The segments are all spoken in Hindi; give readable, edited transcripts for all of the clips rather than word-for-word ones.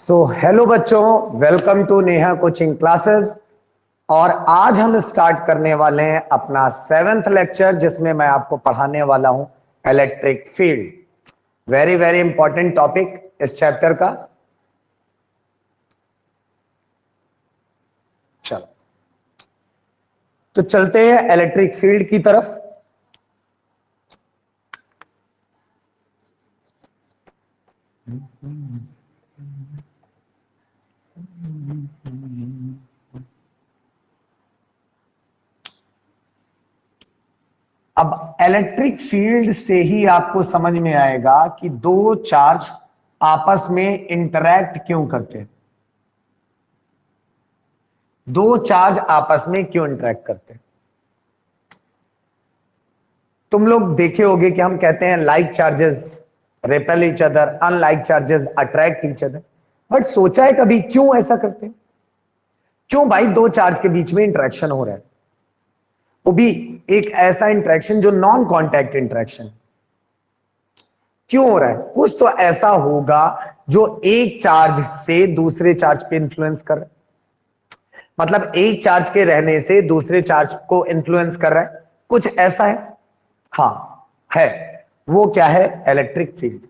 हेलो बच्चों, welcome to Neha coaching classes. और आज हम स्टार्ट करने वाले हैं अपना 7th लेक्चर, जिसमें मैं आपको पढ़ाने वाला हूं electric field. Very very important topic इस चैप्टर का। चलो तो चलते हैं इलेक्ट्रिक फील्ड की तरफ। अब इलेक्ट्रिक फील्ड से ही आपको समझ में आएगा कि दो चार्ज आपस में इंटरैक्ट क्यों करते हैं। दो चार्ज आपस में क्यों इंटरैक्ट करते हैं। तुम लोग देखे होगे कि हम कहते हैं like charges repel each other, unlike charges attract each other. But सोचा है कभी क्यों ऐसा करते हैं? क्यों भाई दो चार्ज के बीच में इंटरेक्शन हो रहा है, वो भी एक ऐसा इंटरेक्शन जो नॉन कॉन्टैक्ट इंटरेक्शन। क्यों हो रहा है? कुछ तो ऐसा होगा जो एक चार्ज से दूसरे चार्ज पे इंफ्लुएंस कर रहा है। मतलब एक चार्ज के रहने से दूसरे चार्ज को इंफ्लुएंस कर रहा है, कुछ ऐसा है। हाँ है। वो क्या है? Electric field.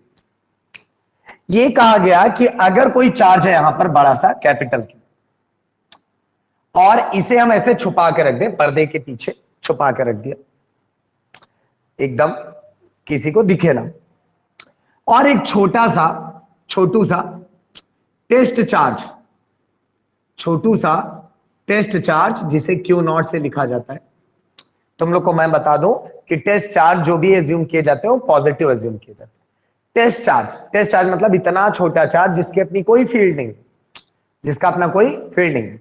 ये कहा गया कि अगर कोई चार्ज है यहां पर बड़ा सा कैपिटल की, और इसे हम ऐसे छुपा के रख दें, पर्दे के पीछे छुपा के रख दिया, एकदम किसी को दिखे ना, और एक छोटू सा टेस्ट चार्ज, छोटू सा टेस्ट चार्ज जिसे क्यू नॉट से लिखा जाता है। तुम लोग को मैं बता दूं कि टेस्ट चार्ज जो भी एज्यूम किए जाते हैं वो पॉजिटिव एज्यूम किए जाते हैं। टेस्ट चार्ज मतलब इतना छोटा चार्ज जिसकी अपनी कोई फील्ड नहीं, जिसका अपना कोई फील्ड नहीं।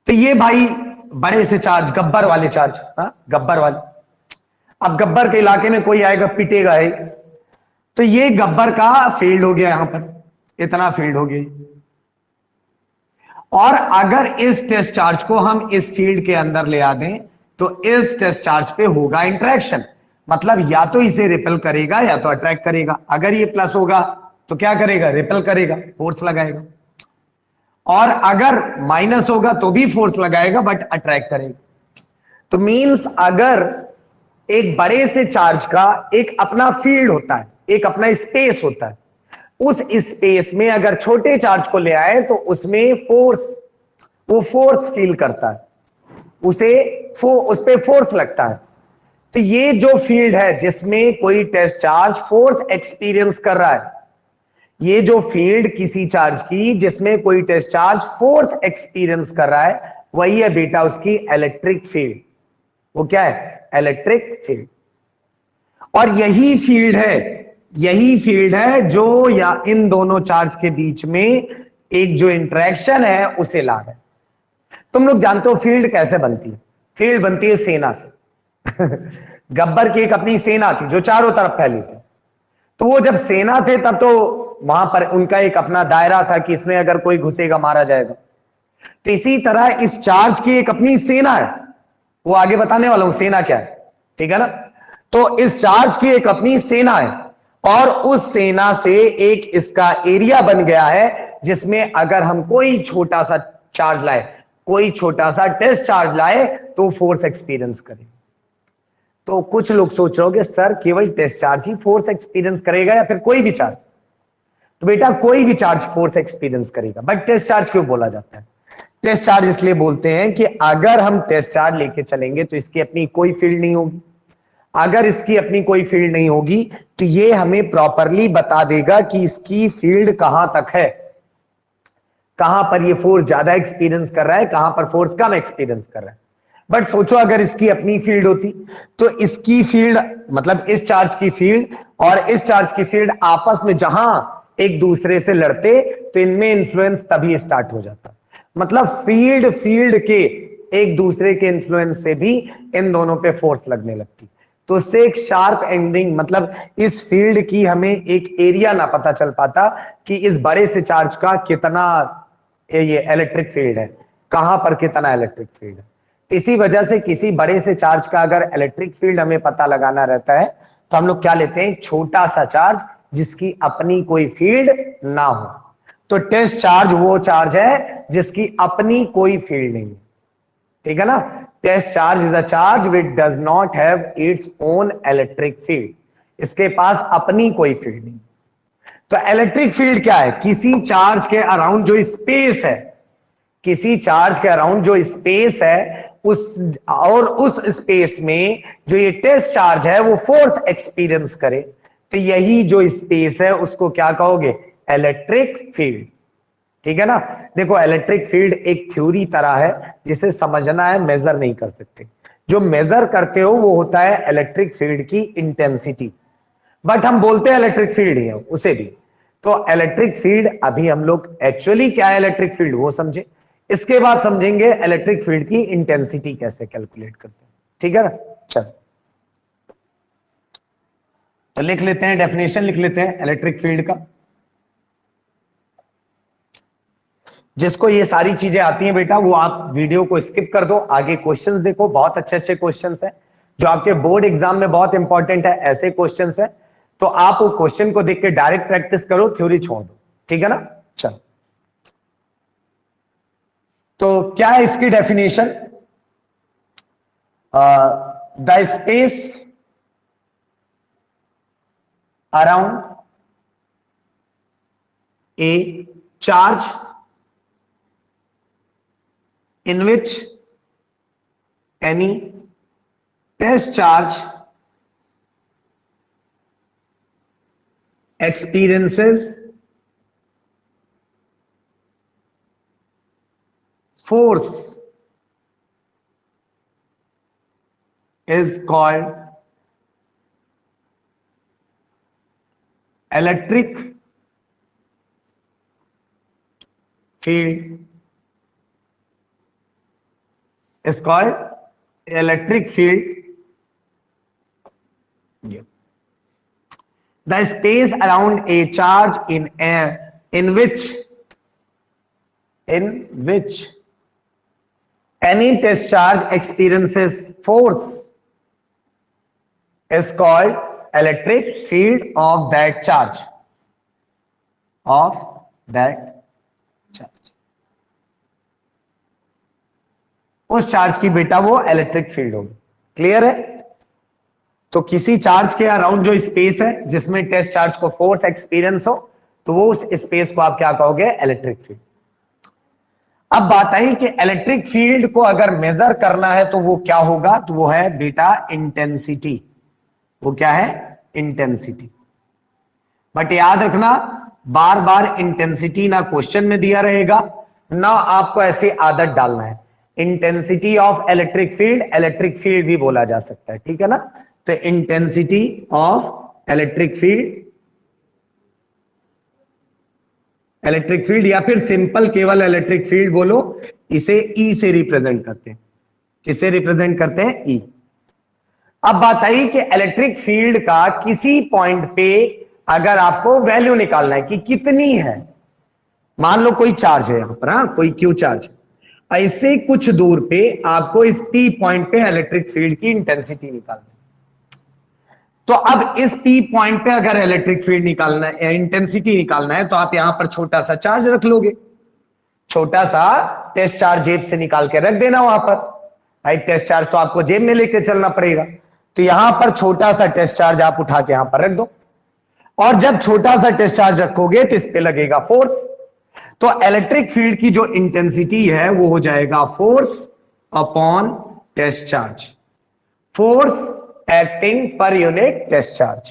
तो ये भाई बड़े से चार्ज, गब्बर वाले चार्ज, गब्बर वाले। अब गब्बर के इलाके में कोई आएगा पिटेगा है, तो ये गब्बर का फील्ड हो गया, यहां पर इतना फील्ड हो गया। और अगर इस टेस्ट चार्ज को हम इस फील्ड के अंदर ले आ दें तो इस टेस्ट चार्ज पे होगा इंटरेक्शन। मतलब या तो इसे रिपेल करेगा या तो अट्रैक्ट करेगा। अगर ये प्लस होगा तो क्या करेगा? रिपेल करेगा, फोर्स लगाएगा। और अगर माइनस होगा तो भी फोर्स लगाएगा बट अट्रैक्ट करेगा। तो मींस अगर एक बड़े से चार्ज का एक अपना फील्ड होता है, एक अपना स्पेस होता है, उस स्पेस में अगर छोटे चार्ज को ले आए तो उसमें वो फोर्स फील करता है, उस पे फोर्स लगता है। तो ये जो फील्ड है जिसमें कोई टेस्ट चार्ज फोर्स एक्सपीरियंस कर रहा है, ये जो फील्ड किसी चार्ज की जिसमें कोई टेस्ट चार्ज फोर्स एक्सपीरियंस कर रहा है, वही है बेटा उसकी इलेक्ट्रिक फील्ड। वो क्या है? Electric field. और यही फील्ड है जो या इन दोनों चार्ज के बीच में एक जो इंटरेक्शन है उसे ला रहा है। तुम लोग जानते हो फील्ड कैसे बनती है? फील्ड बनती है सेना से। गब्बर की एक अपनी सेना थी जो चारों तरफ फैली थी। तो वो जब सेना थे तब तो वहां पर उनका एक अपना दायरा था कि इसमें अगर कोई घुसेगा मारा जाएगा। तो इसी तरह इस चार्ज की एक अपनी सेना है, वो आगे बताने वाला हूं सेना क्या है, ठीक है ना। तो इस चार्ज की एक अपनी सेना है और उस सेना से एक इसका एरिया बन गया है जिसमें अगर हम कोई छोटा सा चार्ज लाए, कोई छोटा सा टेस्ट चार्ज लाए तो फोर्स एक्सपीरियंस करे। तो कुछ लोग सोच रहे हो कि सर केवल टेस्ट चार्ज ही फोर्स एक्सपीरियंस करेगा या फिर कोई भी चार्ज? तो बेटा कोई भी चार्ज फोर्स एक्सपीरियंस करेगा, बट टेस्ट चार्ज क्यों बोला जाता है? टेस्ट चार्ज इसलिए बोलते हैं कि अगर हम टेस्ट चार्ज लेके चलेंगे तो इसकी अपनी कोई फील्ड नहीं होगी। अगर इसकी अपनी कोई फील्ड नहीं होगी तो ये हमें प्रॉपरली बता देगा कि इसकी फील्ड कहां तक है, कहां पर ये फोर्स ज्यादा एक्सपीरियंस कर रहा है, कहां पर फोर्स कम एक्सपीरियंस कर रहा है। बट सोचो अगर इसकी अपनी फील्ड होती तो इसकी फील्ड मतलब इस चार्ज की फील्ड और इस चार्ज की फील्ड आपस में जहां एक दूसरे से लड़ते तो इनमें इंफ्लुएंस तभी स्टार्ट हो जाता। मतलब फील्ड के एक दूसरे के इंफ्लुएंस से भी इन दोनों पे फोर्स लगने लगती। तो उससे एक शार्प एंडिंग, मतलब इस फील्ड की हमें एक एरिया ना पता चल पाता कि इस बड़े से चार्ज का कितना ये इलेक्ट्रिक फील्ड है, कहां पर कितना इलेक्ट्रिक फील्ड है। इसी वजह से किसी बड़े से चार्ज का अगर इलेक्ट्रिक फील्ड हमें पता लगाना रहता है तो हम लोग क्या लेते हैं? छोटा सा चार्ज जिसकी अपनी कोई फील्ड ना हो। तो टेस्ट चार्ज वो चार्ज है जिसकी अपनी कोई फील्ड नहीं है, ठीक है ना। Test charge is a charge which does not have its own electric field, इसके पास अपनी कोई फील्ड नहीं। तो इलेक्ट्रिक फील्ड क्या है? किसी चार्ज के अराउंड जो स्पेस है, किसी चार्ज के अराउंड जो स्पेस है उस स्पेस में जो ये टेस्ट चार्ज है वो फोर्स एक्सपीरियंस करे, तो यही जो स्पेस है उसको क्या कहोगे? इलेक्ट्रिक फील्ड, ठीक है ना। देखो इलेक्ट्रिक फील्ड एक थ्योरी तरह है जिसे समझना है, मेजर नहीं कर सकते। जो मेजर करते हो वो होता है इलेक्ट्रिक फील्ड की इंटेंसिटी, बट हम बोलते हैं इलेक्ट्रिक फील्ड ही है उसे भी। तो इलेक्ट्रिक फील्ड अभी हम लोग एक्चुअली क्या है इलेक्ट्रिक फील्ड वो समझे, इसके बाद समझेंगे इलेक्ट्रिक फील्ड की इंटेंसिटी कैसे कैलकुलेट करते हैं, ठीक है ना। चलो तो लिख लेते हैं, डेफिनेशन लिख लेते हैं इलेक्ट्रिक फील्ड का। जिसको ये सारी चीजें आती हैं बेटा वो आप वीडियो को स्किप कर दो, आगे क्वेश्चंस देखो, बहुत अच्छे अच्छे क्वेश्चंस हैं जो आपके बोर्ड एग्जाम में बहुत इंपॉर्टेंट है, ऐसे क्वेश्चंस हैं। तो आप वो क्वेश्चन को देख के डायरेक्ट प्रैक्टिस करो, थ्योरी छोड़ दो, ठीक है ना। चलो तो क्या है इसकी definition? The space around a charge in which any test charge experiences force is called electric field, is called electric field. The space around a charge in which any test charge experiences force is called electric field of that charge. उस चार्ज की बेटा वो इलेक्ट्रिक फील्ड होगी। क्लियर है? तो किसी चार्ज के अराउंड जो स्पेस है जिसमें टेस्ट चार्ज को फोर्स एक्सपीरियंस हो, तो वो उस स्पेस को आप क्या कहोगे? Electric field. अब बात आई कि इलेक्ट्रिक फील्ड को अगर मेजर करना है तो वो क्या होगा? तो वो है बेटा इंटेंसिटी। वो क्या है? इंटेंसिटी। बट याद रखना बार बार इंटेंसिटी ना क्वेश्चन में दिया रहेगा ना आपको ऐसी आदत डालना है। Intensity of electric electric field भी बोला जा सकता है, ठीक है ना। तो इंटेंसिटी ऑफ इलेक्ट्रिक फील्ड या फिर सिंपल केवल इलेक्ट्रिक फील्ड बोलो, इसे ई से रिप्रेजेंट करते हैं। किसे रिप्रेजेंट करते हैं? ई। अब बात आई कि इलेक्ट्रिक फील्ड का किसी पॉइंट पे अगर आपको वैल्यू निकालना है कि कितनी है, मान लो कोई चार्ज है यहां पर, हाँ कोई क्यू चार्ज, ऐसे कुछ दूर पे आपको इस पी पॉइंट पे इलेक्ट्रिक फील्ड की इंटेंसिटी निकालनी है। तो अब इस पी पॉइंट पे अगर इलेक्ट्रिक फील्ड निकालना है, इंटेंसिटी निकालना है, तो आप यहां पर छोटा सा चार्ज रख लोगे, छोटा सा टेस्ट चार्ज जेब से निकाल के रख देना वहां पर। भाई टेस्ट चार्ज तो आपको जेब में लेके चलना पड़ेगा, तो यहां पर छोटा सा टेस्ट चार्ज आप उठा के यहां पर रख दो, और जब छोटा सा टेस्ट चार्ज रखोगे तो इस पे लगेगा फोर्स। तो इलेक्ट्रिक फील्ड की जो इंटेंसिटी है वो हो जाएगा force upon test charge, force acting per unit test charge.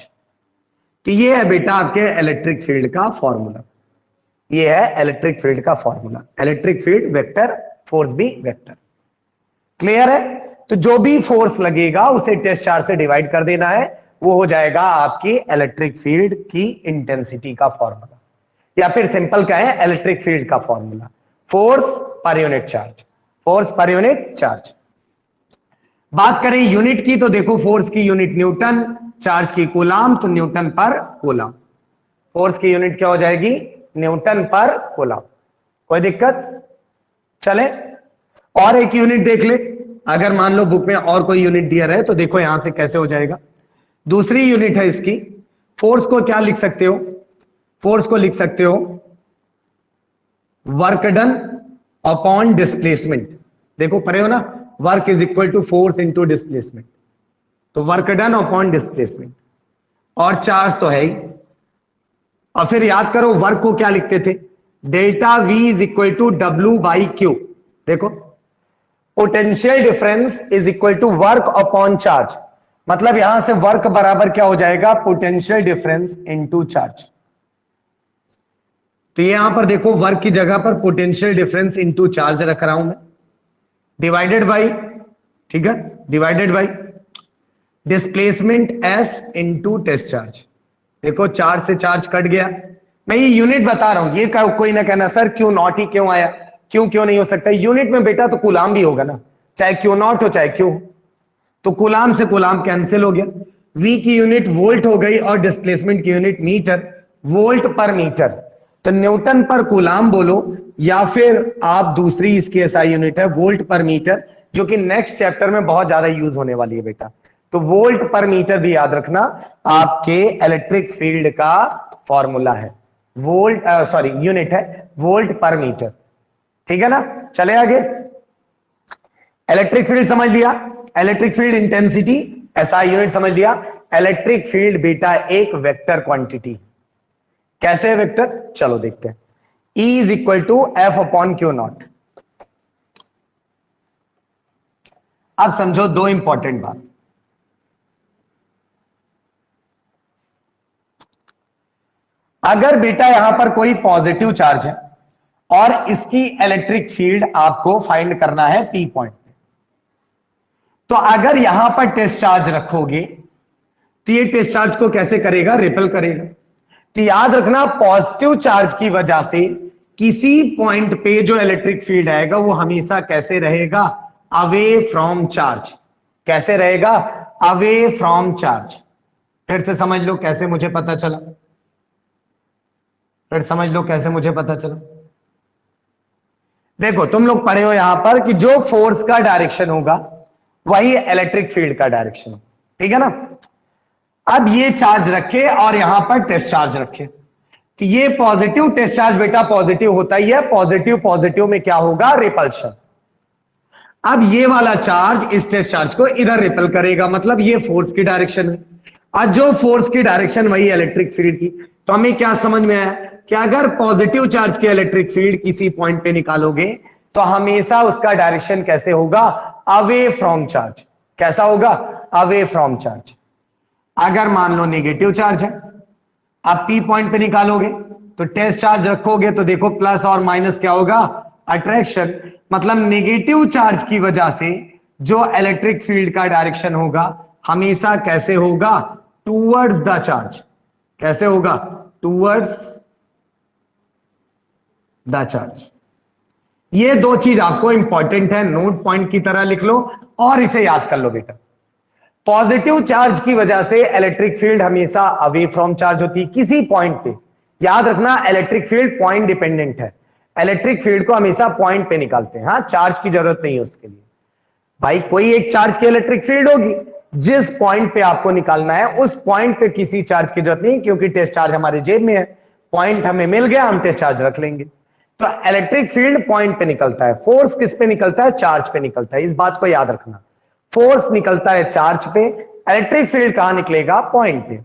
तो ये है बेटा आपके इलेक्ट्रिक फील्ड का फॉर्मूला। ये है इलेक्ट्रिक फील्ड का formula. Electric field vector, force भी वेक्टर। क्लियर है? तो जो भी फोर्स लगेगा उसे टेस्ट चार्ज से डिवाइड कर देना है, वो हो जाएगा आपकी इलेक्ट्रिक फील्ड की इंटेंसिटी का फॉर्मूला, या फिर सिंपल क्या है? इलेक्ट्रिक फील्ड का formula, force per unit charge, force per unit charge. बात करें यूनिट की तो देखो फोर्स की यूनिट न्यूटन, चार्ज की कूलाम, तो न्यूटन पर कूलाम। फोर्स की यूनिट क्या हो जाएगी? न्यूटन पर कूलाम। कोई दिक्कत? चले और एक यूनिट देख ले, अगर मान लो बुक में और कोई यूनिट दिया रहे तो देखो यहां से कैसे हो जाएगा। दूसरी यूनिट है इसकी, फोर्स को क्या लिख सकते हो? फोर्स को लिख सकते हो वर्क डन अपॉन डिस्प्लेसमेंट। देखो पढ़े हो ना, work is equal to force into displacement, तो वर्क डन अपॉन डिस्प्लेसमेंट, और चार्ज तो है ही। और फिर याद करो वर्क को क्या लिखते थे, delta V is equal to W by Q. देखो potential difference is equal to work upon charge, मतलब यहां से वर्क बराबर क्या हो जाएगा, पोटेंशियल डिफरेंस इनटू चार्ज। तो ये यहां पर देखो वर्क की जगह पर पोटेंशियल डिफरेंस इनटू चार्ज रख रहा हूं मैं, डिवाइडेड बाई, ठीक है, divided by displacement S into test charge. देखो चार्ज से चार्ज कट गया, मैं ये यूनिट बता रहा हूं, ये कोई ना कहना सर क्यों नॉट ही क्यों आया, क्यों नहीं हो सकता यूनिट में, बेटा तो कूलाम भी होगा ना, चाहे क्यों नॉट हो चाहे क्यों, तो कूलाम से कूलाम कैंसिल हो गया, वी की यूनिट वोल्ट हो गई और डिस्प्लेसमेंट की यूनिट मीटर, वोल्ट पर मीटर, तो न्यूटन पर कूलाम बोलो, या फिर आप दूसरी इसकी एसआई यूनिट है वोल्ट पर मीटर, जो कि नेक्स्ट चैप्टर में बहुत ज्यादा यूज होने वाली है बेटा, तो वोल्ट पर मीटर भी याद रखना आपके इलेक्ट्रिक फील्ड का फॉर्मूला है, वोल्ट सॉरी यूनिट है वोल्ट पर मीटर, ठीक है ना। चले आगे, इलेक्ट्रिक फील्ड समझ लिया, electric field intensity SI unit समझ लिया, इलेक्ट्रिक फील्ड बेटा एक वेक्टर क्वांटिटी, कैसे है वेक्टर, चलो देखते हैं, E is equal to F upon Q naught. अब समझो दो इंपॉर्टेंट बात, अगर बेटा यहां पर कोई पॉजिटिव चार्ज है और इसकी इलेक्ट्रिक फील्ड आपको फाइंड करना है P पॉइंट पे, तो अगर यहां पर टेस्ट चार्ज रखोगे तो ये टेस्ट चार्ज को कैसे करेगा, रिपेल करेगा। तो याद रखना पॉजिटिव चार्ज की वजह से किसी पॉइंट पे जो इलेक्ट्रिक फील्ड आएगा वो हमेशा कैसे रहेगा, अवे फ्रॉम चार्ज, कैसे रहेगा, अवे फ्रॉम चार्ज। फिर से समझ लो कैसे मुझे पता चला, फिर समझ लो कैसे मुझे पता चला। देखो तुम लोग पढ़े हो यहां पर कि जो फोर्स का डायरेक्शन होगा वही इलेक्ट्रिक फील्ड का डायरेक्शन हो, ठीक है ना। अब ये चार्ज रखे और यहां पर टेस्ट चार्ज रखे, तो ये पॉजिटिव टेस्ट चार्ज बेटा पॉजिटिव होता ही है, पॉजिटिव पॉजिटिव में क्या होगा, रिपल्शन। अब ये वाला चार्ज इस टेस्ट चार्ज को इधर रिपेल करेगा, मतलब ये फोर्स की डायरेक्शन है, और जो फोर्स की डायरेक्शन वही इलेक्ट्रिक फील्ड की। तो हमें क्या समझ में आया कि अगर पॉजिटिव चार्ज की इलेक्ट्रिक फील्ड किसी पॉइंट पे निकालोगे तो हमेशा उसका डायरेक्शन कैसे होगा, अवे फ्रॉम चार्ज। कैसा होगा, अवे फ्रॉम चार्ज। अगर मान लो नेगेटिव चार्ज है, आप पी पॉइंट पे निकालोगे तो टेस्ट चार्ज रखोगे तो देखो प्लस और माइनस क्या होगा, अट्रैक्शन, मतलब नेगेटिव चार्ज की वजह से जो इलेक्ट्रिक फील्ड का डायरेक्शन होगा हमेशा कैसे होगा, टूवर्ड्स द चार्ज। कैसे होगा, टूवर्ड्स द चार्ज। ये दो चीज आपको इंपॉर्टेंट है, नोट पॉइंट की तरह लिख लो और इसे याद कर लो बेटा। पॉजिटिव चार्ज की वजह से इलेक्ट्रिक फील्ड हमेशा अवे फ्रॉम चार्ज होती है किसी पॉइंट पे। याद रखना इलेक्ट्रिक फील्ड पॉइंट डिपेंडेंट है, इलेक्ट्रिक फील्ड को हमेशा पॉइंट पे निकालते हैं, हाँ चार्ज की जरूरत नहीं है उसके लिए। भाई कोई एक चार्ज की इलेक्ट्रिक फील्ड होगी, जिस पॉइंट पे आपको निकालना है उस पॉइंट पे किसी चार्ज की जरूरत नहीं, क्योंकि टेस्ट चार्ज हमारे जेब में है, पॉइंट हमें मिल गया हम टेस्ट चार्ज रख लेंगे। तो इलेक्ट्रिक फील्ड पॉइंट पे निकलता है, फोर्स किस पे निकलता है, चार्ज पे निकलता है, इस बात को याद रखना। फोर्स निकलता है चार्ज पे, इलेक्ट्रिक फील्ड कहां निकलेगा, पॉइंट पे।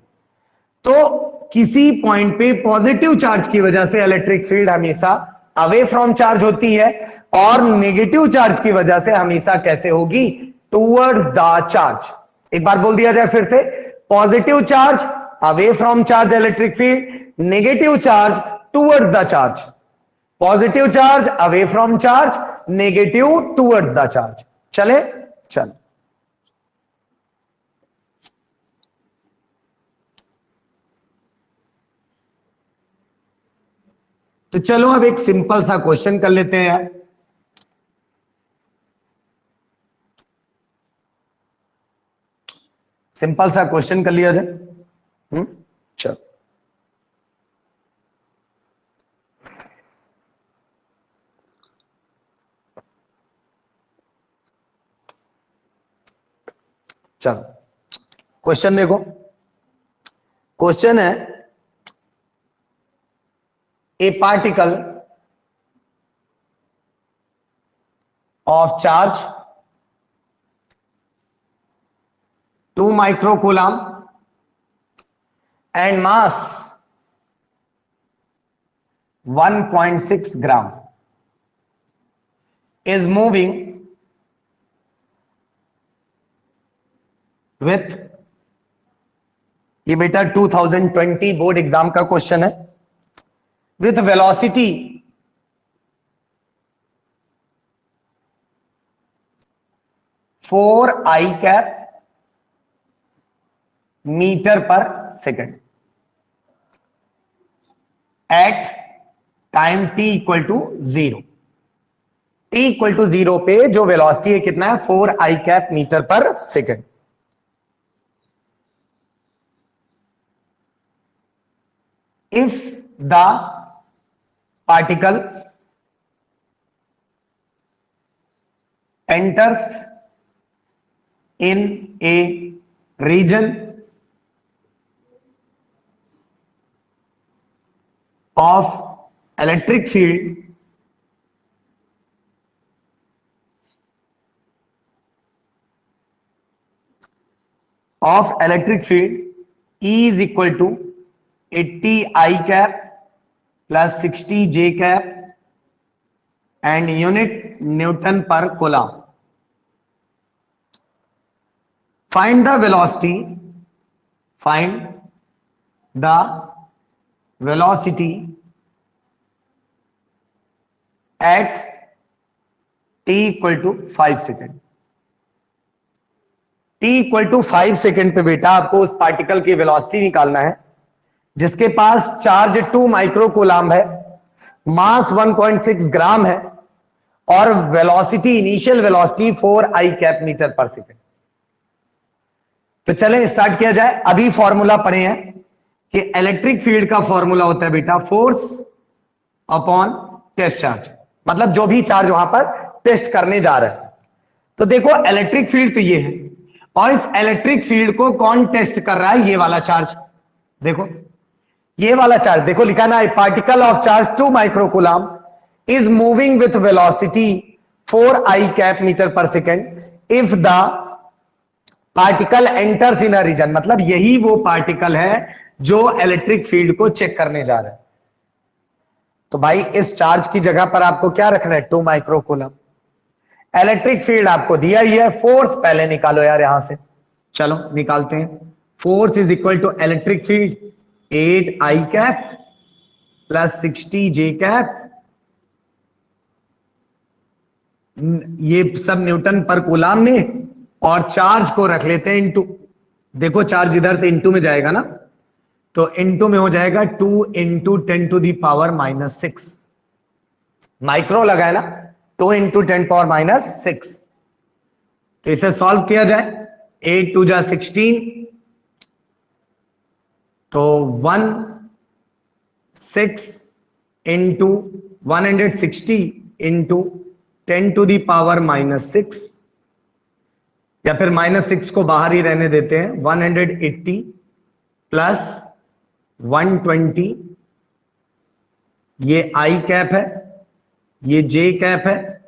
तो किसी पॉइंट पे पॉजिटिव चार्ज की वजह से इलेक्ट्रिक फील्ड हमेशा अवे फ्रॉम चार्ज होती है, और नेगेटिव चार्ज की वजह से हमेशा कैसे होगी, टूवर्ड्स द चार्ज। एक बार बोल दिया जाए फिर से, positive charge away from charge electric field, negative charge towards the charge. Positive charge away from charge, negative towards the charge. चले, चल तो चलो अब एक सिंपल सा क्वेश्चन कर लेते हैं यार। सिंपल सा क्वेश्चन कर लिया जाए। चलो चलो क्वेश्चन देखो, क्वेश्चन है ए particle of charge 2 microcoulomb and mass 1.6 gram is moving with, ये बेटा 2020 बोर्ड एग्जाम का क्वेश्चन है, with velocity 4 I cap metre per second at time t equal to 0। t equal to 0 पे जो वेलोसिटी है कितना है, 4 I cap metre per second. if the particle enters in a region of electric field E is equal to 80 I cap plus 60 J cap and unit Newton per coulomb. Find the velocity at t equal to 5 second. t equal to 5 second पे बेटा आपको उस पार्टिकल की वेलोसिटी निकालना है जिसके पास चार्ज 2 माइक्रोकूलम्ब है, मास 1.6 ग्राम है और velocity, initial velocity 4 I cap metre per second. तो चलें स्टार्ट किया जाए। अभी फॉर्मूला पढ़े हैं कि इलेक्ट्रिक फील्ड का फॉर्मूला होता है बेटा फोर्स अपॉन टेस्ट चार्ज, मतलब जो भी चार्ज वहां पर टेस्ट करने जा रहा है। तो देखो इलेक्ट्रिक फील्ड तो ये है और इस इलेक्ट्रिक फील्ड को कौन टेस्ट कर रहा है, ये वाला चार्ज। देखो ये वाला चार्ज देखो लिखा ना, particle of charge 2 microcoulomb is moving with velocity 4 I cap metre per second if the particle enters in a region, मतलब यही वो पार्टिकल है जो इलेक्ट्रिक फील्ड को चेक करने जा रहा है। तो भाई इस चार्ज की जगह पर आपको क्या रखना है, 2 माइक्रोकूलम्ब। इलेक्ट्रिक फील्ड आपको दिया ही है, फोर्स पहले निकालो यार यहां से, चलो निकालते हैं। Force is equal to electric field 8 I cap plus 60 J cap, ये सब न्यूटन पर कूलम्ब में, और चार्ज को रख लेते हैं इनटू। देखो चार्ज इधर से इनटू में जाएगा ना, तो इनटू में हो जाएगा 2 into 10 to the power -6 micro लगाए ना, 2 इंटू 10 पावर -6। तो इसे सॉल्व किया जाए, 8 2 जा 16, तो 1/6 into 160 into 10 to the power -6, या फिर -6 को बाहर ही रहने देते हैं, 180 प्लस 120, ये I कैप है, ये J कैप है,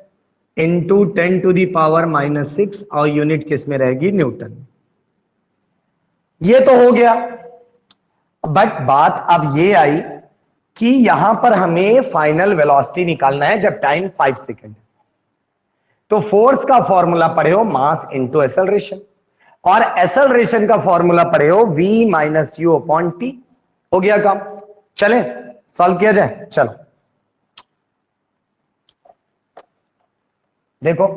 इंटू 10 टू दी पावर -6, और यूनिट किस में रहेगी, न्यूटन। ये तो हो गया। बट बात अब ये आई कि यहां पर हमें फाइनल वेलोसिटी निकालना है जब टाइम 5 सेकेंड। तो फोर्स का फॉर्मूला पढ़े हो मास इंटू एक्सेलरेशन, और एक्सेलरेशन का फॉर्मूला पढ़े हो v minus U upon T. हो गया काम, चले सॉल्व किया जाए। चलो देखो,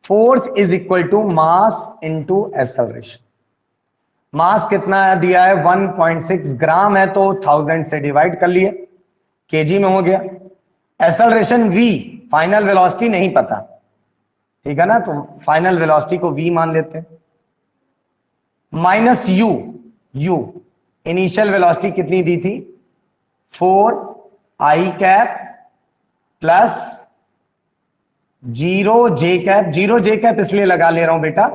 force is equal to mass into acceleration. Mass कितना दिया है, 1.6 ग्राम है, तो 1000 से डिवाइड कर लिए, केजी में हो गया। एक्सेलरेशन v, फाइनल वेलोसिटी नहीं पता, ठीक है ना, तो फाइनल वेलोसिटी को v मान लेते हैं, माइनस u, इनिशियल वेलोसिटी कितनी दी थी, 4 I cap plus 0 J cap. 0 J cap इसलिए लगा ले रहा हूं बेटा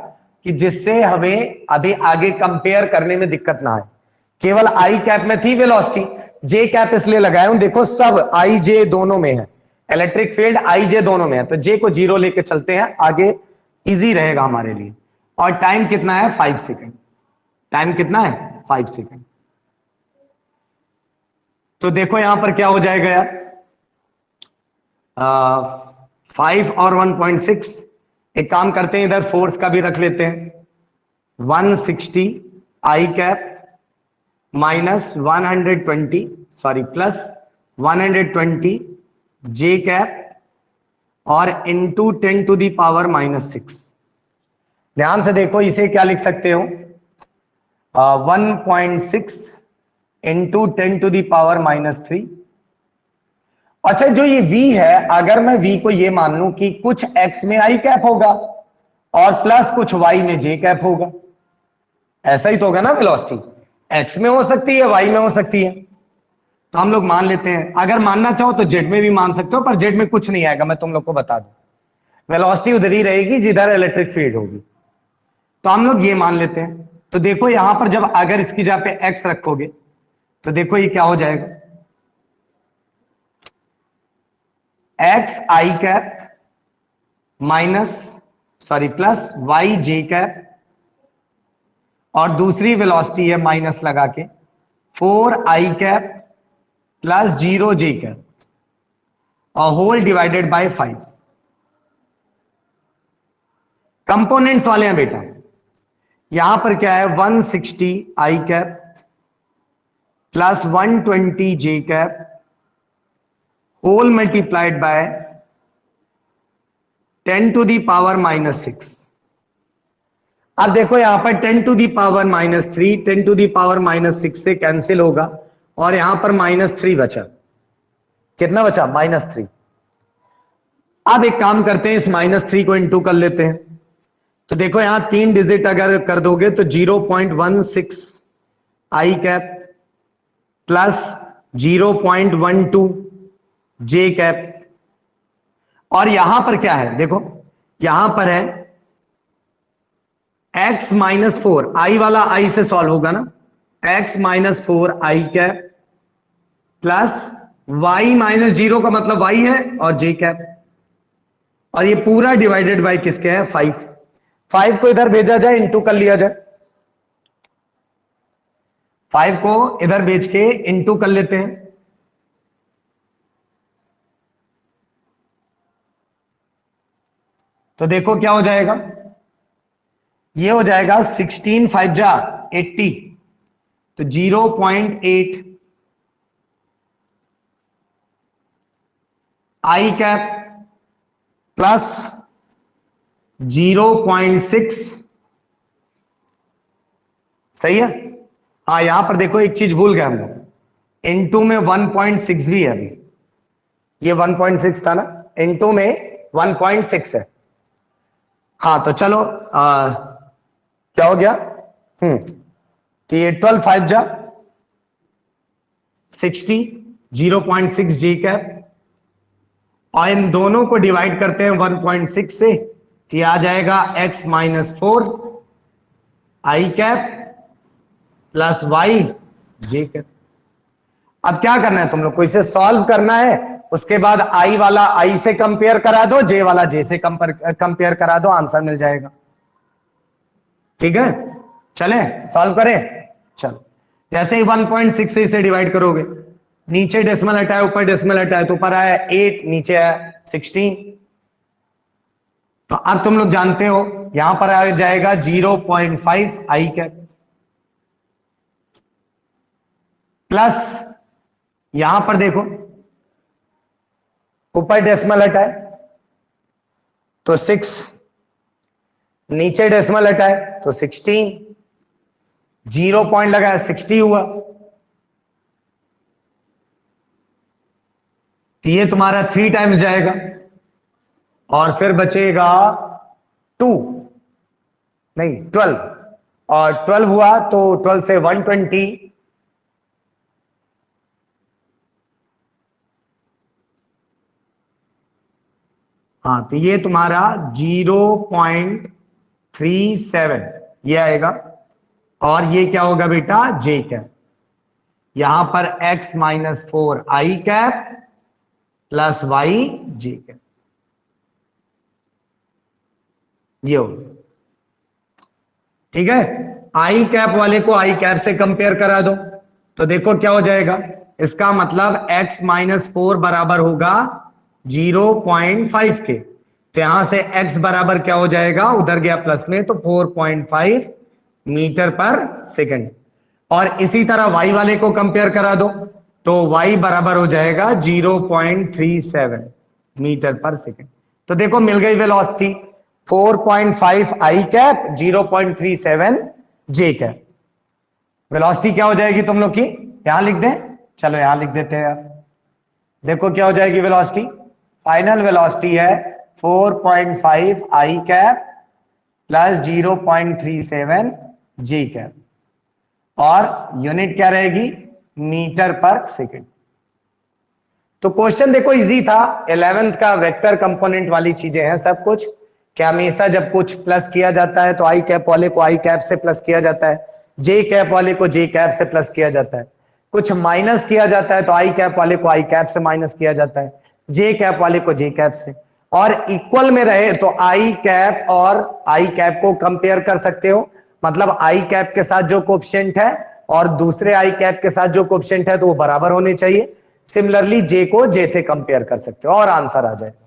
कि जिससे हमें अभी आगे कंपेयर करने में दिक्कत ना आए। केवल I कैप में थी वेलोसिटी, जे कैप इसलिए लगाया हूं, देखो सब आई जे दोनों में है, इलेक्ट्रिक फील्ड आई जे दोनों में है, तो जे को 0 लेके चलते हैं आगे, इजी रहेगा हमारे लिए। और टाइम कितना है? 5 सेकंड। टाइम कितना है? 5 सेकंड। तो देखो यहां पर क्या हो जाएगा यार, 5 और 1.6, एक काम करते हैं इधर फोर्स का भी रख लेते हैं, 160 I cap minus 120, sorry plus 120 J cap और इंटू 10 टू दी पावर -6। ध्यान से देखो, इसे क्या लिख सकते हो, 1.6 इंटू 10 टू दी पावर -3। अच्छा, जो ये v है, अगर मैं v को ये मान लूं कि कुछ x में आई कैप होगा और प्लस कुछ y में j कैप होगा, ऐसा ही तो होगा ना। वेलोसिटी x में हो सकती है, y में हो सकती है, तो हम लोग मान लेते हैं। अगर मानना चाहो तो z में भी मान सकते हो, पर z में कुछ नहीं आएगा, मैं तुम लोग को बता दूं, वेलोसिटी उधर ही रहेगी जिधर इलेक्ट्रिक फील्ड होगी, तो हम लोग ये मान लेते हैं। तो देखो यहां पर जब अगर इसकी जगह पे x रखोगे तो देखो ये क्या हो जाएगा, x I cap minus, sorry plus y J cap, और दूसरी वेलोसिटी है माइनस लगा के 4 I cap plus 0 J cap whole divided by बाय 5। कंपोनेंट्स वाले हैं बेटा, यहां पर क्या है, 160 I cap plus 120 J cap whole multiplied by 10 to the power -6। अब देखो यहां पर 10 to the power -3 10 to the power -6 से कैंसिल होगा और यहां पर -3 बचा। कितना बचा? -3। अब एक काम करते हैं, इस -3 को इंटू कर लेते हैं। तो देखो यहां 3 डिजिट अगर कर दोगे तो 0.16 आई कैप प्लस 0.12 जे कैप, और यहां पर क्या है, देखो यहां पर है x -4, आई वाला आई से सॉल्व होगा ना, x -4 I cap plus y -0 का मतलब y है और j कैप, और ये पूरा डिवाइडेड बाय किसके है? 5। 5 को इधर भेजा जाए, इंटू कर लिया जाए, 5 को इधर भेज के इंटू कर लेते हैं। तो देखो क्या हो जाएगा, ये हो जाएगा 16 5 जा 80, तो 0.8 आई कैप प्लस 0.6, सही है। हाँ यहां पर देखो एक चीज भूल गए हम लोग, इनटू में 1.6 भी है, अभी ये 1.6 था ना, इनटू में 1.6 है। हाँ तो चलो क्या हो गया, तो ये 12 5 जा 60, 0.6 जी कैप, और इन दोनों को डिवाइड करते हैं 1.6 से, तो ये आ जाएगा x -4 I cap plus y J cap. अब क्या करना है तुम लोग को, इसे सॉल्व करना है, उसके बाद i वाला i से कंपेयर करा दो, j वाला j से कंपेयर करा दो, आंसर मिल जाएगा। ठीक है, चले सॉल्व करें। चलो, जैसे ही 1.6 से इसे डिवाइड करोगे, नीचे डेसिमल हटाए ऊपर डेसिमल हटाए, तो ऊपर आया 8 नीचे आया 16। तो अब तुम लोग जानते हो यहां पर आ जाएगा 0.5 आई कैप प्लस, यहां पर देखो ऊपर डेसिमल हटाए तो 6, नीचे डेसिमल हटाए तो 16, 0 पॉइंट लगाया 60 हुआ, तो ये तुम्हारा 3 टाइम्स जाएगा और फिर बचेगा 2 नहीं 12, और 12 हुआ तो 12 से 120, हाँ तो ये तुम्हारा 0.37 ये आएगा, और ये क्या होगा बेटा, जे कैप। यहां पर x minus 4i cap plus y j cap, ये हो। ठीक है, आई कैप वाले को आई कैप से कंपेयर करा दो तो देखो क्या हो जाएगा। इसका मतलब x माइनस 4 बराबर होगा 0.5 के, तो यहां से x बराबर क्या हो जाएगा, उधर गया प्लस में तो 4.5 मीटर पर सेकंड। और इसी तरह y वाले को कंपेयर करा दो तो y बराबर हो जाएगा 0.37 मीटर पर सेकंड। तो देखो मिल गई वेलोसिटी 4.5 आई कैप 0.37 जे कैप। वेलोसिटी क्या हो जाएगी तुम लोग की, यहां लिख दें, चलो यहां लिख देते हैं यार। देखो क्या हो जाएगी वेलोसिटी, फाइनल वेलोसिटी है 4.5 आई कैप प्लस 0.37 जे कैप, और यूनिट क्या रहेगी, मीटर पर सेकंड। तो क्वेश्चन देखो इजी था, 11th का वेक्टर कंपोनेंट वाली चीजें हैं सब कुछ। क्या हमेशा जब कुछ प्लस किया जाता है तो आई कैप वाले को आई कैप से प्लस किया जाता है, जे कैप वाले को जे कैप से प्लस किया जाता है। कुछ माइनस किया जाता है तो आई कैप वाले को आई कैप से माइनस किया जाता है, जे कैप वाले को जे कैप से। और इक्वल में रहे तो आई कैप और आई कैप को कंपेयर कर सकते हो, मतलब आई कैप के साथ जो कोएफिशिएंट है और दूसरे आई कैप के साथ जो कोएफिशिएंट है तो वो बराबर होने चाहिए। सिमिलरली जे को जे से कंपेयर कर सकते हो और आंसर आ जाएगा।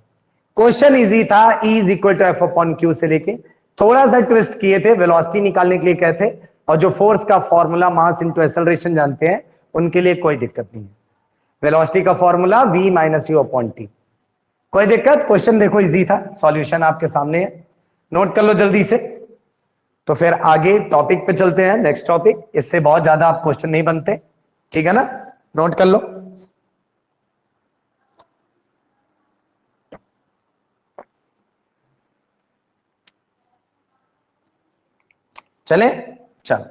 क्वेश्चन इजी था, E is equal to F upon Q से लेके थोड़ा सा ट्विस्ट किए थे, वेलोसिटी निकालने के लिए कहते, और जो फोर्स का फॉर्मूला मास इंटू एक्सेलरेशन जानते हैं उनके लिए कोई दिक्कत नहीं है। वेलोसिटी का formula v minus U upon T, कोई दिक्कत। क्वेश्चन देखो इजी था, सॉल्यूशन आपके सामने है, नोट कर लो जल्दी से। तो फिर आगे टॉपिक पे चलते हैं, नेक्स्ट टॉपिक, इससे बहुत ज्यादा आप क्वेश्चन नहीं बनते, ठीक है ना, नोट कर लो। चले, चल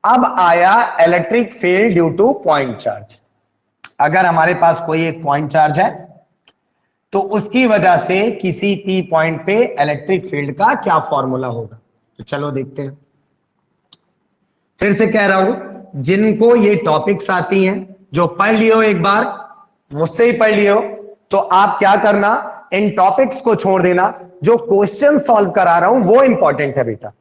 अब आया electric field due to point charge. अगर हमारे पास कोई एक पॉइंट चार्ज है तो उसकी वजह से किसी पी पॉइंट पे इलेक्ट्रिक फील्ड का क्या फॉर्मूला होगा, तो चलो देखते हैं। फिर से कह रहा हूं, जिनको ये टॉपिक्स आती हैं, जो पढ़ लियो एक बार, मुझसे ही पढ़ लियो, तो आप क्या करना, इन टॉपिक्स को छोड़ देना। जो क्वेश्चन सॉल्व करा रहा हूं वो इंपॉर्टेंट है बेटा,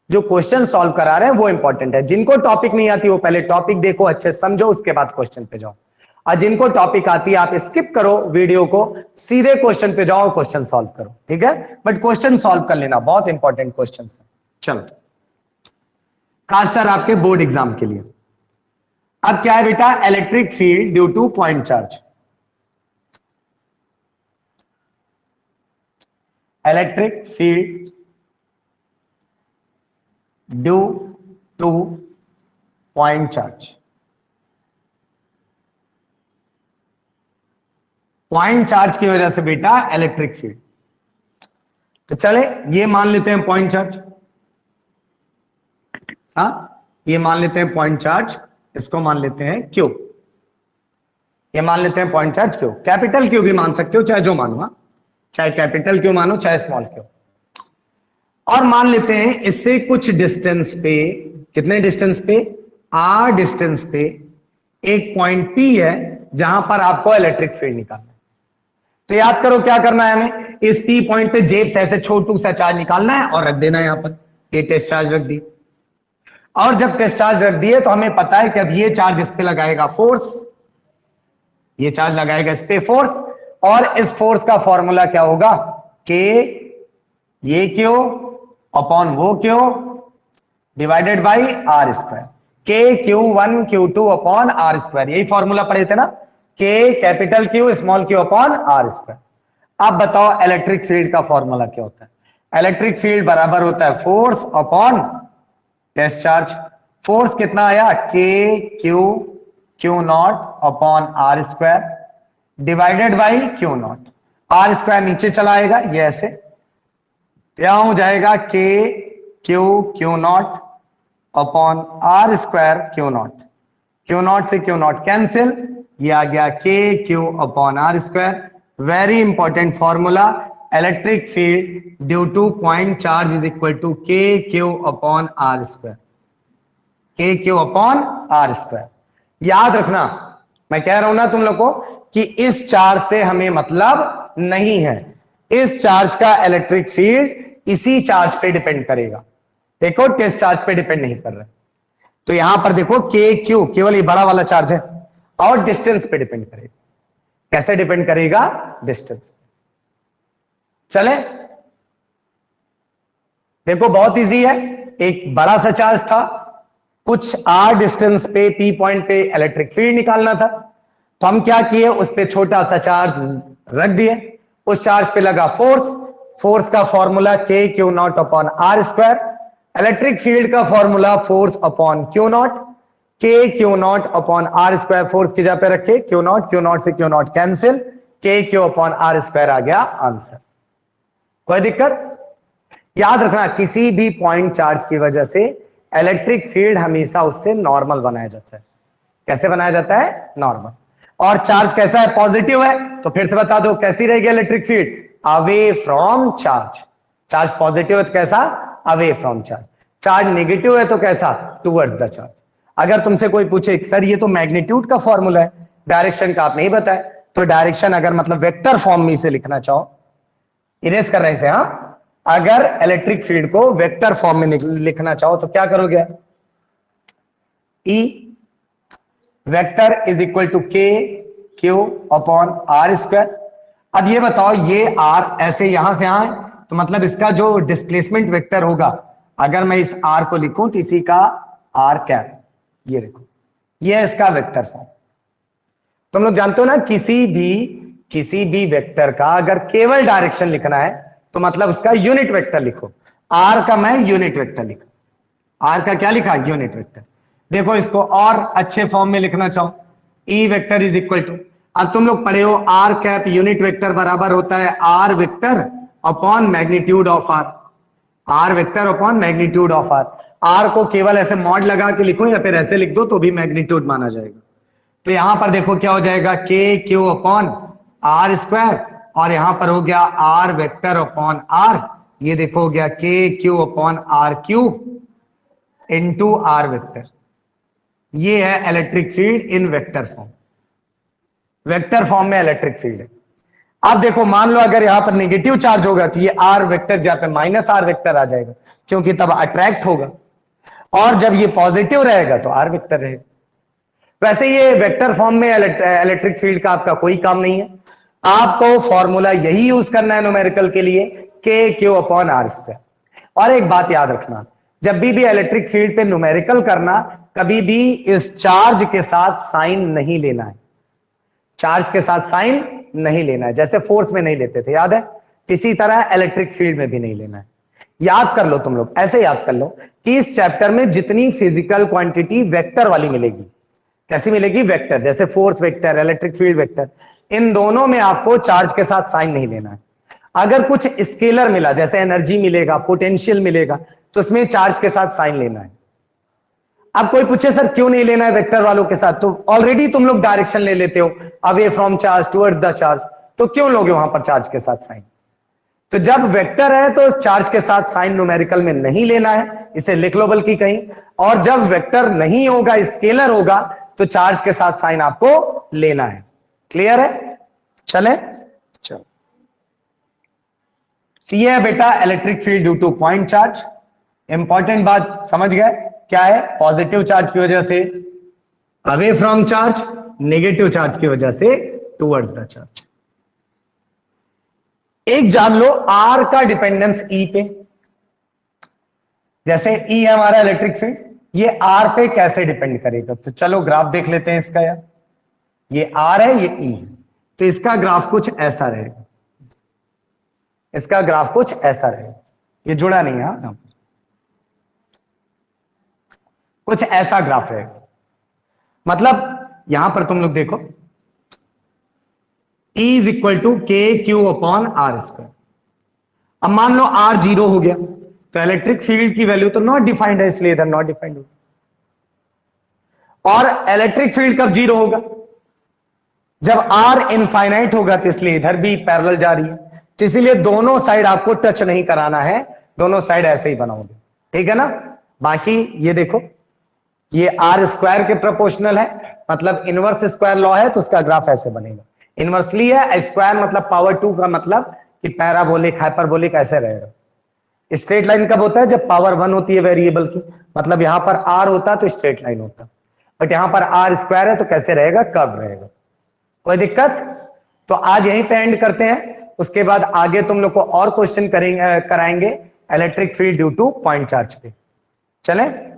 जो क्वेश्चन सॉल्व करा रहे हैं वो इंपॉर्टेंट है। जिनको टॉपिक नहीं आती वो पहले टॉपिक देखो, अच्छे समझो, उसके बाद क्वेश्चन पे जाओ। और जिनको टॉपिक आती है आप स्किप करो वीडियो को, सीधे क्वेश्चन पे जाओ, क्वेश्चन सॉल्व करो, ठीक है। बट क्वेश्चन सॉल्व कर लेना, बहुत इंपॉर्टेंट क्वेश्चन है। चलो, खासकर आपके बोर्ड एग्जाम के लिए। अब क्या है बेटा, electric field due to point charge. Electric field due to point charge. Point charge की वजह से बेटा इलेक्ट्रिक फील्ड। तो चले ये मान लेते हैं पॉइंट चार्ज, हाँ ये मान लेते हैं पॉइंट चार्ज, इसको मान लेते हैं क्यू, ये मान लेते हैं point charge Q. Capital Q भी मान सकते हो, चाहे जो मानो, हाँ चाहे कैपिटल क्यू मानो चाहे स्मॉल क्यू। और मान लेते हैं इससे कुछ डिस्टेंस पे, कितने डिस्टेंस पे, आर डिस्टेंस पे एक पॉइंट पी है जहां पर आपको इलेक्ट्रिक फील्ड निकालना है। तो याद करो क्या करना है हमें, इस पी पॉइंट पे जेब से ऐसे छोटू सा चार्ज निकालना है और रख देना है यहां पर, ये टेस्ट चार्ज रख दी। और जब टेस्ट चार्ज रख दिए तो हमें पता है कि अब ये चार्ज इस पे लगाएगा फोर्स, ये चार्ज लगाएगा इस पे फोर्स, और इस फोर्स का फॉर्मूला क्या होगा, के ये क्यू अपॉन वो Q divided by R square, K Q one Q two upon R square, यही फॉर्मूला पढ़े थे ना, K capital Q small Q upon R square. अब बताओ इलेक्ट्रिक फील्ड का फॉर्मूला क्या होता है। इलेक्ट्रिक फील्ड बराबर होता है force upon test charge. Force कितना आया, K Q Q naught upon R square divided by Q naught, R square नीचे चला आएगा ये ऐसे, यहां हो जाएगा K Q Q naught upon R square Q naught, Q naught से क्यू नॉट कैंसिल, ये आ गया K Q upon R square. Very important formula, electric field due to point charge is equal to K Q upon R square, K Q upon R square. याद रखना, मैं कह रहा हूं ना तुम लोग को कि इस चार्ज से हमें मतलब नहीं है, इस चार्ज का इलेक्ट्रिक फील्ड इसी चार्ज पे डिपेंड करेगा। देखो टेस्ट चार्ज पे डिपेंड नहीं कर रहा, तो यहां पर देखो के क्यू केवल ये बड़ा वाला चार्ज है और डिस्टेंस पे डिपेंड करेगा। कैसे डिपेंड करेगा? डिस्टेंस। चले देखो बहुत इजी है, एक बड़ा सा चार्ज था, कुछ आर डिस्टेंस पे पी पॉइंट पे इलेक्ट्रिक फील्ड निकालना था, तो हम क्या किए, उस पे छोटा सा चार्ज रख दिए, उस चार्ज पे लगा फोर्स, फोर्स का formula K Q naught upon R square, electric field का formula force upon Q naught, K Q naught upon R square, force की जगह पे रखे क्यू नॉट से Q naught cancel, K Q upon R square आ गया आंसर। कोई दिक्कत? याद रखना किसी भी पॉइंट चार्ज की वजह से इलेक्ट्रिक फील्ड हमेशा उससे नॉर्मल बनाया जाता है। कैसे बनाया जाता है? नॉर्मल। और चार्ज कैसा है? पॉजिटिव है, तो फिर से बता दो कैसी रहेगी electric field? Away from charge. Charge positive है तो कैसा? Away from charge. Charge negative है तो कैसा? Towards the charge. अगर तुमसे कोई पूछे सर ये तो मैग्नीट्यूड का फॉर्मूला है, डायरेक्शन का आप नहीं बताए, तो डायरेक्शन अगर मतलब वेक्टर फॉर्म में इसे लिखना चाहो, इरेज कर रहे हैं, हाँ, अगर इलेक्ट्रिक फील्ड को वेक्टर फॉर्म में लिखना चाहो तो क्या करोगे? E vector is equal to K Q upon R square. अब ये बताओ, ये आर ऐसे यहां से यहां है, तो मतलब इसका जो डिस्प्लेसमेंट वेक्टर होगा, अगर मैं इस आर को लिखूं तो इसी का आर कैप, ये देखो, ये है इसका वेक्टर फॉर्म। तुम लोग जानते हो ना, किसी भी वेक्टर का अगर केवल डायरेक्शन लिखना है तो मतलब उसका यूनिट वेक्टर लिखो। आर का मैं यूनिट वेक्टर लिखा, आर का क्या लिखा? Unit vector. देखो इसको और अच्छे फॉर्म में लिखना चाहो, E vector is equal to, अब तुम लोग पढ़े हो आर कैप यूनिट वेक्टर बराबर होता है R vector upon magnitude of R, R vector upon magnitude of R. R को केवल ऐसे मॉड लगा के लिखो या फिर ऐसे लिख दो तो भी मैग्नीट्यूड माना जाएगा। तो यहां पर देखो क्या हो जाएगा, K Q upon R square, और यहां पर हो गया आर वेक्टर अपॉन आर, ये देखो हो गया K Q upon R cube into R vector. ये है electric field in vector form, vector form में इलेक्ट्रिक फील्ड है। अब देखो मान लो अगर यहां पर नेगेटिव चार्ज होगा तो ये आर वेक्टर जहां पे माइनस आर वेक्टर आ जाएगा, क्योंकि तब अट्रैक्ट होगा, और जब ये पॉजिटिव रहेगा तो आर वेक्टर रहेगा। वैसे ये वेक्टर फॉर्म में इलेक्ट्रिक फील्ड का आपका कोई काम नहीं है, आपको फॉर्मूला यही यूज करना है न्यूमेरिकल के लिए, के क्यू अपॉन आर स्क्वायर। और एक बात याद रखना, जब भी इलेक्ट्रिक फील्ड पे न्यूमेरिकल करना, कभी भी इस चार्ज के साथ साइन नहीं लेना है, चार्ज के साथ साइन नहीं लेना है, जैसे फोर्स में नहीं लेते थे, याद है? इसी तरह इलेक्ट्रिक फील्ड में भी नहीं लेना है। याद कर लो तुम लोग, ऐसे याद कर लो कि इस चैप्टर में जितनी फिजिकल क्वांटिटी वेक्टर वाली मिलेगी, कैसी मिलेगी? वेक्टर, जैसे force vector, electric field vector, इन दोनों में आपको चार्ज के साथ साइन नहीं लेना है। अगर कुछ स्केलर मिला, जैसे एनर्जी मिलेगा, पोटेंशियल मिलेगा, तो उसमें चार्ज के साथ साइन लेना है। अब कोई पूछे सर क्यों नहीं लेना है वेक्टर वालों के साथ, तो ऑलरेडी तुम लोग डायरेक्शन ले लेते हो away from charge towards the charge, तो क्यों लोगे वहां पर चार्ज के साथ साइन? तो जब वेक्टर है तो चार्ज के साथ साइन न्यूमेरिकल में नहीं लेना है, इसे लिख लो बल्कि कहीं, और जब वेक्टर नहीं होगा, स्केलर होगा, तो चार्ज के साथ साइन आपको लेना है। क्लियर है? चले चलो, ये है बेटा electric field due to point charge. Important बात समझ गए क्या है? पॉजिटिव चार्ज की वजह से away from charge, negative charge की वजह से टुवर्ड्स द चार्ज। एक जान लो आर का डिपेंडेंस ई पे, जैसे ई है हमारा इलेक्ट्रिक फील्ड, ये आर पे कैसे डिपेंड करेगा? तो चलो ग्राफ देख लेते हैं इसका यार। ये आर है, ये ई है, तो इसका ग्राफ कुछ ऐसा रहेगा, इसका ग्राफ कुछ ऐसा रहेगा, ये जुड़ा नहीं है, हाँ, कुछ ऐसा ग्राफ रहेगा। मतलब यहां पर तुम लोग देखो, E is equal to K Q upon R square. अब मान लो आर 0 हो गया, तो इलेक्ट्रिक फील्ड की वैल्यू तो नॉट डिफाइंड है, इसलिए इधर नॉट डिफाइंड होगा। और इलेक्ट्रिक फील्ड कब 0 होगा? जब आर इनफाइनाइट होगा तो इसलिए इधर भी पैरेलल जा रही है, तो इसीलिए दोनों साइड आपको टच नहीं कराना है, दोनों साइड ऐसे ही बनाओगे, ठीक है ना। बाकी ये देखो, ये आर स्क्वायर के प्रोपोर्शनल है, मतलब इनवर्स स्क्वायर लॉ है, तो उसका ग्राफ ऐसे बनेगा। इनवर्सली है, स्क्वायर मतलब पावर 2 का मतलब कि पैराबोलिक हाइपरबोलिक ऐसे रहेगा। स्ट्रेट लाइन कब होता है? जब पावर 1 होती है वेरिएबल की, मतलब यहां पर आर होता तो स्ट्रेट लाइन होता, बट यहां पर आर स्क्वायर है तो कैसे रहेगा? कर्व रहेगा। कोई दिक्कत? तो आज यहीं पे एंड करते हैं, उसके बाद आगे तुम लोग को और क्वेश्चन कराएंगे electric field due to point charge पे। चलें?